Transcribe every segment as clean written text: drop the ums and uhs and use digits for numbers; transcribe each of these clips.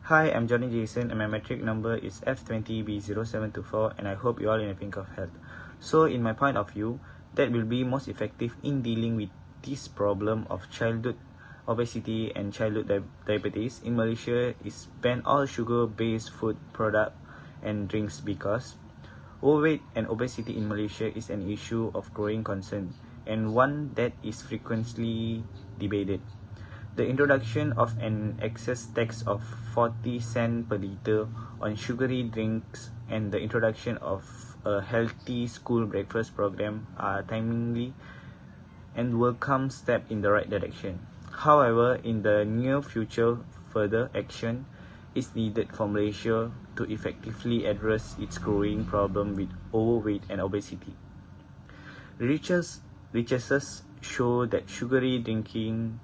Hi, I'm Johnny Jason and my metric number is F20B0724 and I hope you all in a pink of health. So in my point of view, that will be most effective in dealing with this problem of childhood obesity and childhood diabetes in Malaysia is ban all sugar-based food product and drinks because overweight and obesity in Malaysia is an issue of growing concern and one that is frequently debated. The introduction of an excess tax of 40 cents per litre on sugary drinks and the introduction of a healthy school breakfast program are timely and welcome step in the right direction. However, in the near future, further action is needed for Malaysia to effectively address its growing problem with overweight and obesity. Researches show that sugary drinking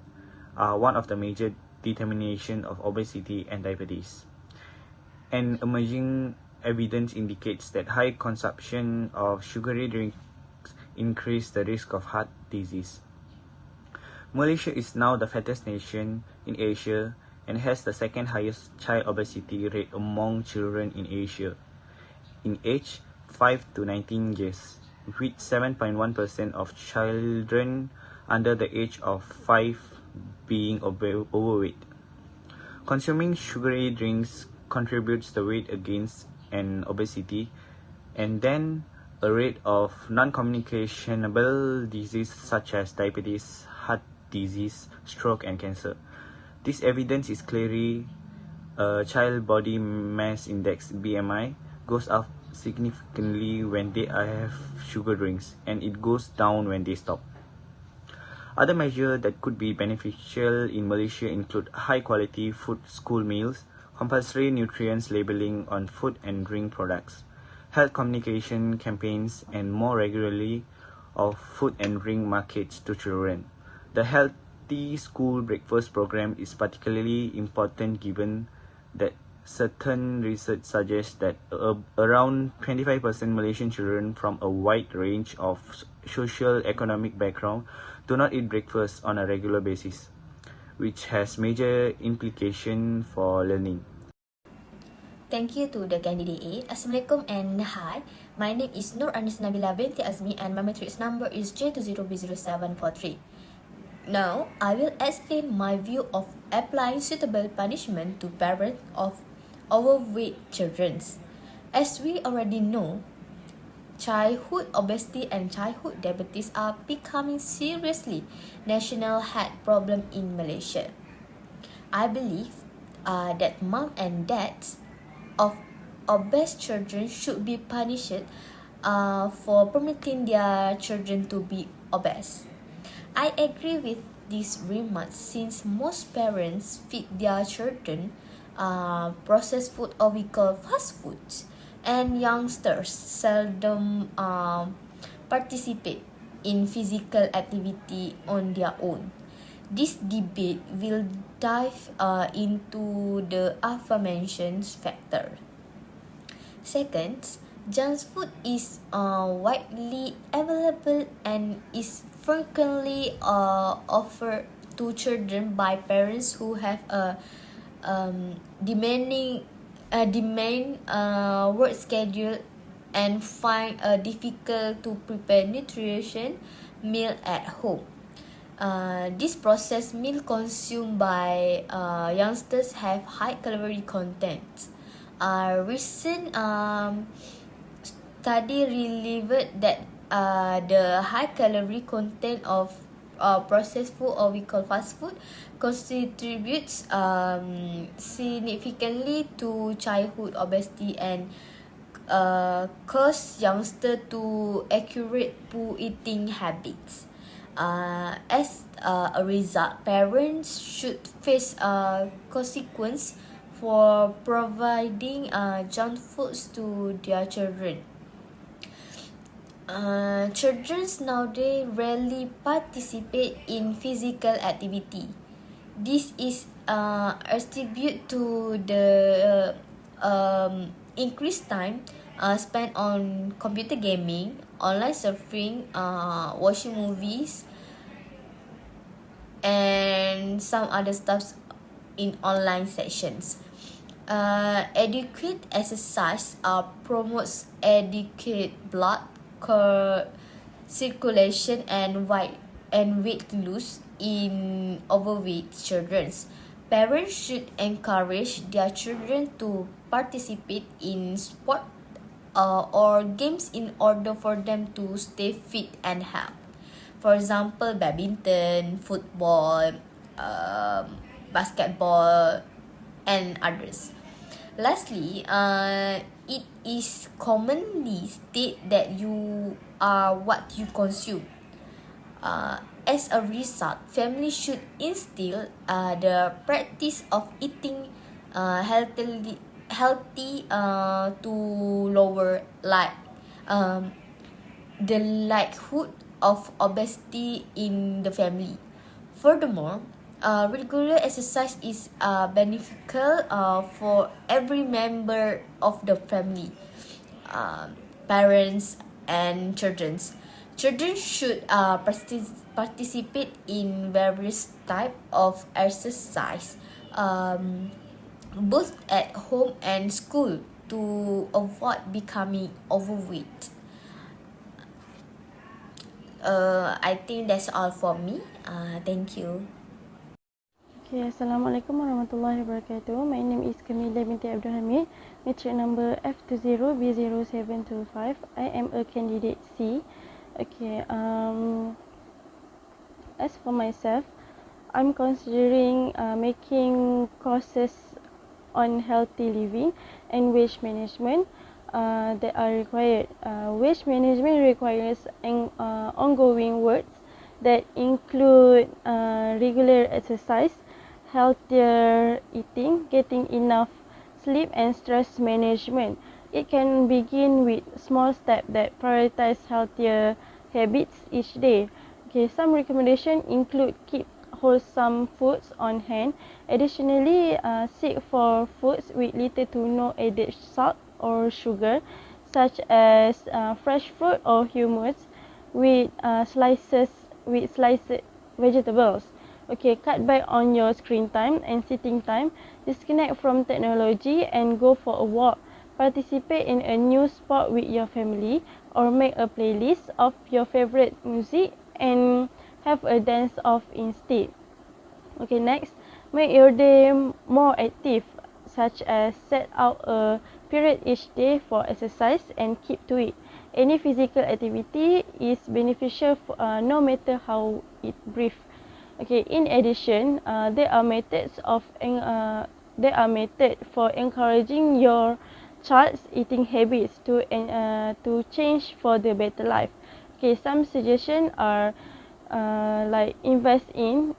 are one of the major determination of obesity and diabetes. And emerging evidence indicates that high consumption of sugary drinks increase the risk of heart disease. Malaysia is now the fattest nation in Asia and has the second highest child obesity rate among children in Asia in age 5 to 19 years, with 7.1% of children under the age of 5 being overweight. Consuming sugary drinks contributes the weight against an obesity and then a rate of non-communicable disease such as diabetes, heart disease, stroke and cancer. This evidence is clearly child body mass index BMI goes up significantly when they have sugar drinks and it goes down when they stop. Other measures that could be beneficial in Malaysia include high-quality food school meals, compulsory nutrients labeling on food and drink products, health communication campaigns, and more regularly of food and drink markets to children. The healthy school breakfast program is particularly important given that certain research suggests that around 25% Malaysian children from a wide range of socio-economic background do not eat breakfast on a regular basis, which has major implications for learning. Thank you to the candidate A. Assalamualaikum and hi. My name is Nur Anis Nabila binti Azmi and my matrix number is J20B0743. Now, I will explain my view of applying suitable punishment to parents of overweight children. As we already know, childhood obesity and childhood diabetes are becoming seriously national health problem in Malaysia. I believe that mom and dads of obese children should be punished for permitting their children to be obese. I agree with this remark since most parents feed their children processed food or we call fast food, and youngsters seldom participate in physical activity on their own. This debate will dive into the aforementioned factor. Second, junk food is widely available and is frequently offered to children by parents who have a demanding work schedule and find difficult to prepare nutrition meal at home. This processed meal consumed by youngsters have high calorie content. Recent study revealed that the high calorie content of processed food or we call fast food contributes significantly to childhood obesity and cause youngsters to accurate poor eating habits. As a result, parents should face consequence for providing junk foods to their children. Children nowadays rarely participate in physical activity. This is attributed to the increased time spent on computer gaming, online surfing, watching movies, and some other stuffs in online sessions. Adequate exercise promotes adequate blood circulation and weight loss in overweight children. Parents should encourage their children to participate in sport or games in order for them to stay fit and healthy. For example, badminton, football, basketball, and others. Lastly, it is commonly stated that you are what you consume. As a result, families should instill the practice of eating healthy to lower the likelihood of obesity in the family. Furthermore, regular exercise is beneficial for every member of the family, parents and children. Children should participate in various types of exercise, both at home and school, to avoid becoming overweight. I think that's all for me. Thank you. Okay, Assalamualaikum warahmatullahi wabarakatuh. My name is Kamila binti Abdul Hamid, matric number F20B0725. I am a candidate C. Okay, as for myself, I'm considering making courses on healthy living and waste management that are required. Waste management requires ongoing works that include regular exercise, healthier eating, getting enough sleep, and stress management. It can begin with small steps that prioritize healthier habits each day. Okay, some recommendations include keep wholesome foods on hand. Additionally, seek for foods with little to no added salt or sugar, such as fresh fruit or hummus with sliced vegetables. Okay, cut back on your screen time and sitting time. Disconnect from technology and go for a walk. Participate in a new sport with your family or make a playlist of your favorite music and have a dance off instead. Okay, next, make your day more active, such as set out a period each day for exercise and keep to it. Any physical activity is beneficial no matter how it brief. Okay, in addition, there are methods for encouraging your child's eating habits to change for the better life. Okay, some suggestions are like invest in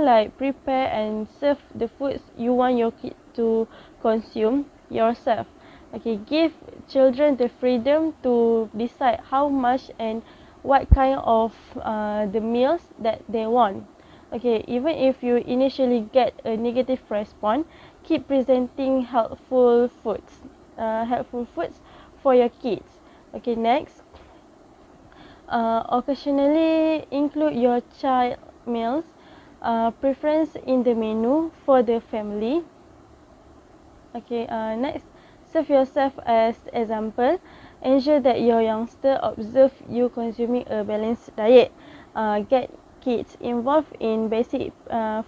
like prepare and serve the foods you want your kid to consume yourself. Okay, give children the freedom to decide how much and what kind of the meals that they want. Okay, even if you initially get a negative response, keep presenting helpful foods for your kids. Okay, next, occasionally include your child meals preference in the menu for the family. Okay, next, serve yourself as example. Ensure that your youngster observe you consuming a balanced diet. Get kids involved in basic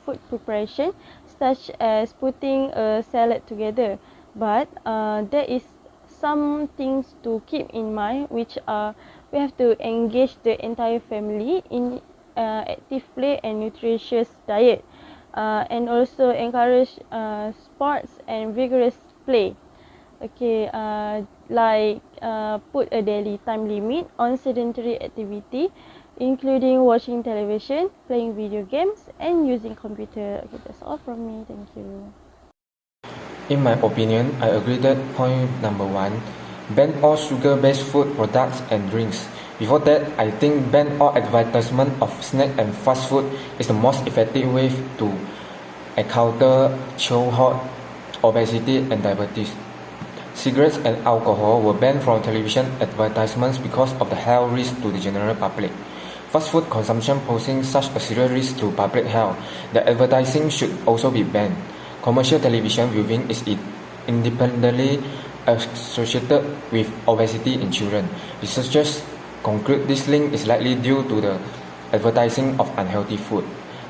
food preparation, such as putting a salad together. But there is some things to keep in mind, which are we have to engage the entire family in active play and nutritious diet, and also encourage sports and vigorous play. Okay, like put a daily time limit on sedentary activity, including watching television, playing video games, and using computer. Okay, that's all from me. Thank you. In my opinion, I agree that point number 1, ban all sugar-based food products and drinks. Before that, I think ban all advertisement of snack and fast food is the most effective way to encounter childhood obesity and diabetes. Cigarettes and alcohol were banned from television advertisements because of the health risk to the general public. Fast food consumption posing such a serious risk to public health, the advertising should also be banned. Commercial television viewing is independently associated with obesity in children. Researchers conclude this link is likely due to the advertising of unhealthy food.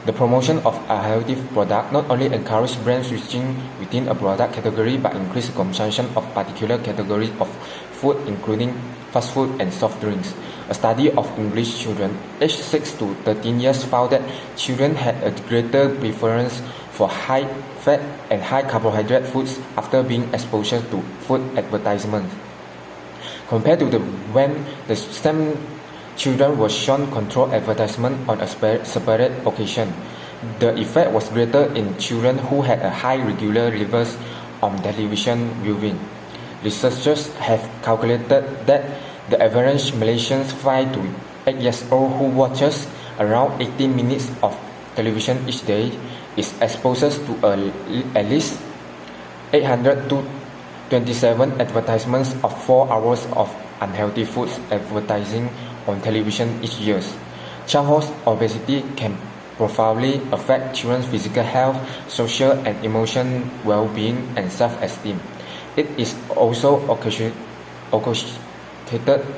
The promotion of a healthy product not only encourages brand switching within a product category but increases consumption of particular categories of food including fast food and soft drinks. A study of English children aged 6 to 13 years found that children had a greater preference for high-fat and high-carbohydrate foods after being exposed to food advertisements. Compared to when the same children were shown controlled advertisement on a separate occasion, the effect was greater in children who had a high regular levels of television viewing. Researchers have calculated that the average Malaysian 5 to 8 years old who watches around 18 minutes of television each day is exposed to at least 827 advertisements of 4 hours of unhealthy foods advertising on television each year. Childhood obesity can profoundly affect children's physical health, social and emotional well-being, and self-esteem. It is also associated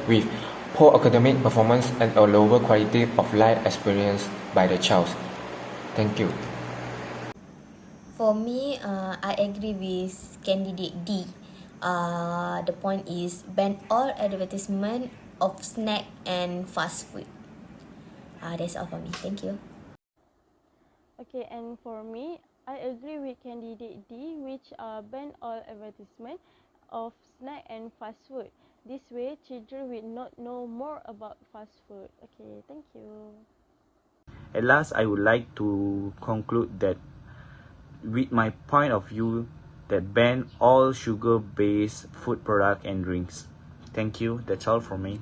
with poor academic performance and a lower quality of life experienced by the child. Thank you. For me, I agree with candidate D. The point is ban all advertisement of snack and fast food. That's all for me. Thank you. Okay, and for me, I agree with candidate D, which ban all advertisement of snack and fast food. This way, children will not know more about fast food. Okay, thank you. At last, I would like to conclude that with my point of view that ban all sugar-based food product and drinks. Thank you. That's all from me.